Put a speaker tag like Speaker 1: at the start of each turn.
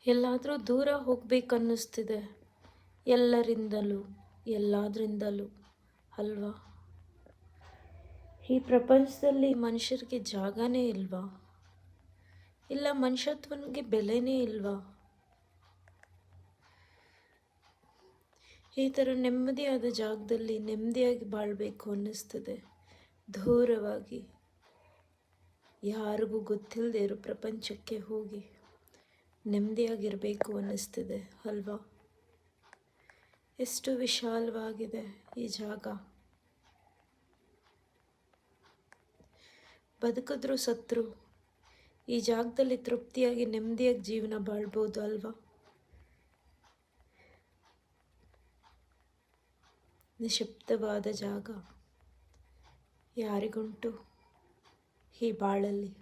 Speaker 1: ಎಲ್ಲಾದರೂ ದೂರ ಹೋಗ್ಬೇಕನ್ನಿಸ್ತಿದೆ, ಎಲ್ಲರಿಂದಲೂ ಎಲ್ಲಾದ್ರಿಂದಲೂ ಅಲ್ವಾ? ಈ ಪ್ರಪಂಚದಲ್ಲಿ ಮನುಷ್ಯರಿಗೆ ಜಾಗನೇ ಇಲ್ವಾ? ಇಲ್ಲ ಮನುಷ್ಯತ್ವನಿಗೆ ಬೆಲೆನೇ ಇಲ್ವಾ? ಈ ಥರ ನೆಮ್ಮದಿಯಾದ ಜಾಗದಲ್ಲಿ ನೆಮ್ಮದಿಯಾಗಿ ಬಾಳಬೇಕು ಅನ್ನಿಸ್ತದೆ. ದೂರವಾಗಿ ಯಾರಿಗೂ ಗೊತ್ತಿಲ್ಲದೆ ಇರೋ ಪ್ರಪಂಚಕ್ಕೆ ಹೋಗಿ ನೆಮ್ಮದಿಯಾಗಿರಬೇಕು ಅನ್ನಿಸ್ತಿದೆ ಅಲ್ವಾ? ಎಷ್ಟು ವಿಶಾಲವಾಗಿದೆ ಈ ಜಾಗ. ಬದುಕಿದ್ರು ಸತ್ರು ಈ ಜಾಗದಲ್ಲಿ ತೃಪ್ತಿಯಾಗಿ ನೆಮ್ಮದಿಯಾಗಿ ಜೀವನ ಬಾಳ್ಬೋದು ಅಲ್ವಾ? ನಿಶಬ್ದವಾದ ಜಾಗ ಯಾರಿಗುಂಟು ಈ ಬಾಳಲ್ಲಿ?